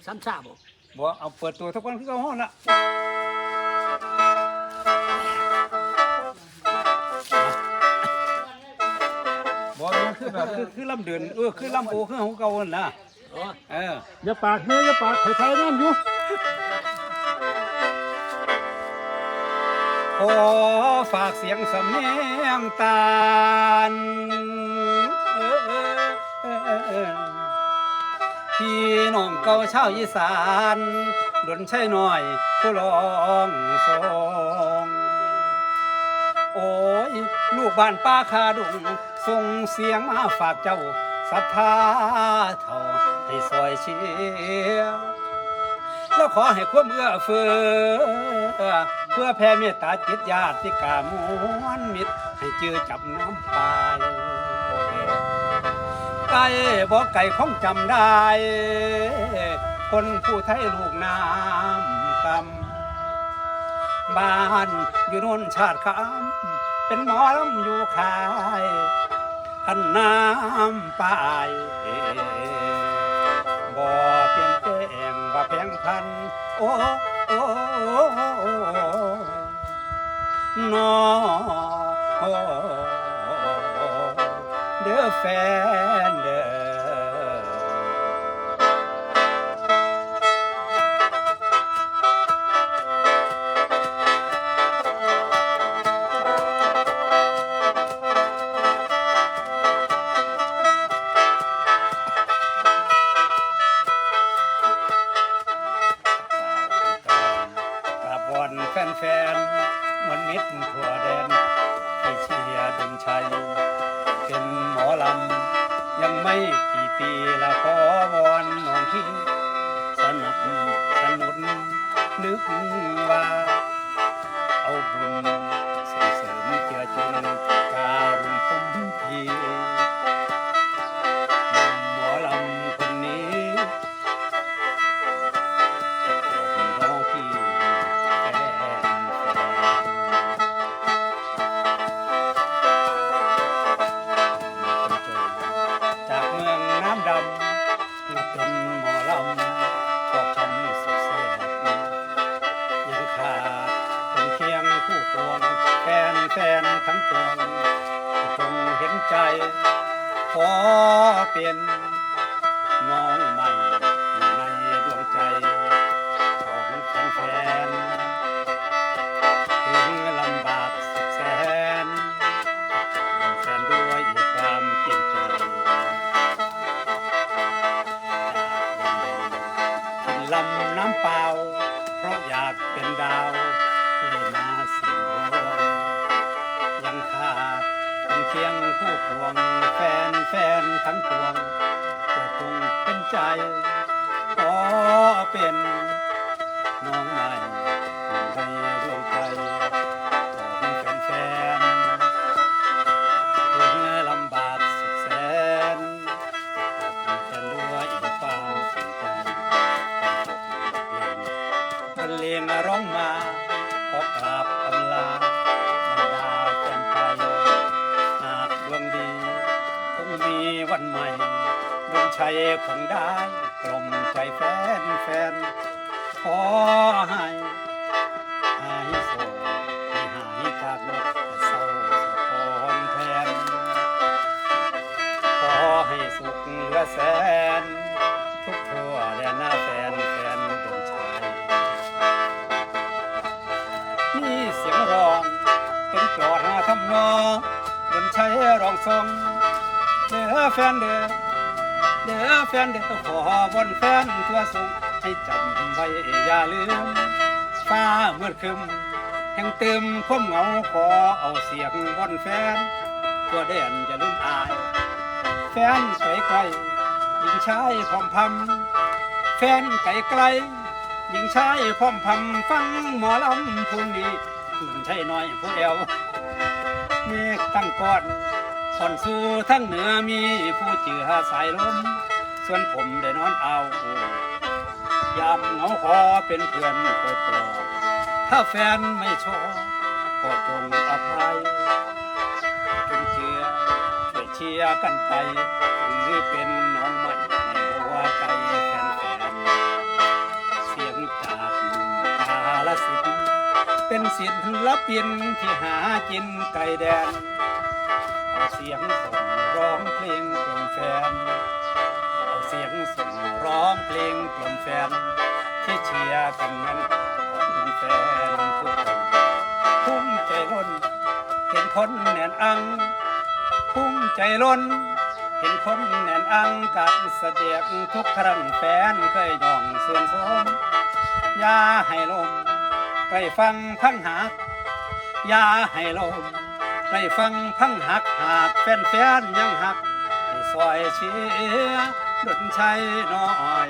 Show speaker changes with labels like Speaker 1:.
Speaker 1: ซ้ำซ่าบ่
Speaker 2: บ่เอาเปิดตัวทุกคนคือเขาห้องละบ่มันคือแบบคือลำเดินคือลำโอคือของเก่านั่นล่ะ
Speaker 3: อย่าปากเฮ้ยอย่าปากไทยๆนั่นอยู่
Speaker 2: ขอฝากเสียงสำเนียงตาลพี่น้องเก่าชาวอีสานดนใช่หน่อยผู้ร้องสองโอ้ยลูกบ้านป้าคาดุงส่งเสียงมาฝากเจ้าศรัทธาเท่าให้ซอยเชียร์แล้วขอให้ความเอื้อเฟื้อเพื่อแผ่เมตตาจิตญาติกามวลมิตรให้เจอจับน้ำปายไก่บ่ไก่คงจำได้คนผู้ไทยลูกน้ำกำบ้านอยู่โน่นชาติคำเป็นหมอลำอยู่ขายขันน้ำปายบ่เปลี่ยนแปลงบ่แพงพันโอ้นอเด้อแฟนเด้แฟนๆมวลมิตรทั่วแดนที่เชียร์ดนชัยเป็นหมอลำยังไม่กี่ปีละขอวอนน้องที่สนับสนุนนึกว่าเอาบุญส่งเสริมเจือจุนการุณผมพี่หมอลำคนนี้น้องพี่เป็นหมอลำก็คำสุดแสบยังขาดเป็นเคียงคู่ควงแฟนทั้งปวงจงเห็นใจขอเป็นน้องใหม่อยู่ในดวงใจของแฟนถึงลำบากสุดแสนแฟนด้วยความเก่งใจลำน้ำเปล่าเพราะอยากเป็นดาวให้มาสิงรวมยังขาดเป็นเคียงคู่ควงแฟนทั้งปวงก็คงเป็นใจขอเป็นน้องใหม่ในดวงใจของแฟนถึงลำบากสุดแสนแฟนด้วยความสนใจบรรเลงร้องมาขอกราบอำลาบรรดาแฟนไทยหากดวงดีคงมีวันใหม่ดวงชัยคงได้กล่อมใจแฟนขอให้หายโศกให้หายจากโลกเศร้าสะพรแทนขอให้สุขเหลือแสนทุกทั่วแดนหน้าแฟนดวงชัยมีเสียงร้องเป็นกลอนทำนองดนชัยร้องทรงเด้อแฟนเด้อแฟนเด้อขอบนแฟนทั่วสูงให้จำไว้อย่าลืมฟ้ามืดครึมแห่งเติมความเหงาขอเอาเสียงบนแฟนทั่วแดนอย่าลืมอายแฟนสวยไกลหญิงชายพร้อมพำแฟนไกลไกลหญิงชายพร้อมพำฟังหมอลำผู้นี้คุณใช่น้อยผู้เอวเมฆตั้งก้อนผ่อนสู่ทั้งเหนือมีผู้เจือสายลมส่วนผมได้นอนเอายามเหงาขอเป็นเพื่อนคอยปลอบถ้าแฟนไม่ชอบก็จงอภัยจงเชื่อช่วยเชียร์กันไปหรือเป็นน้องใหม่ในหัวใจแฟน ศิลปินที่หากินไกลแดนเอาเสียงส่งร้องเพลงกล่อมแฟนเอาเสียงส่งร้องเพลงกล่อมแฟนที่เชียร์กันนั้นขอบคุณแฟนทุกคนภูมิใจล้นเห็นคนแน่นอังภูมิใจล้นเห็นคนแน่นอังกัดเสด็จทุกครั้งแฟนเคยย่องส่วนสมอย่าให้ลมใกล้ฟังพังหักอย่าให้ลมใกล้ฟังพังหักหากแฟนยังหักให้ซอยเชียร์ดลชัยน้อย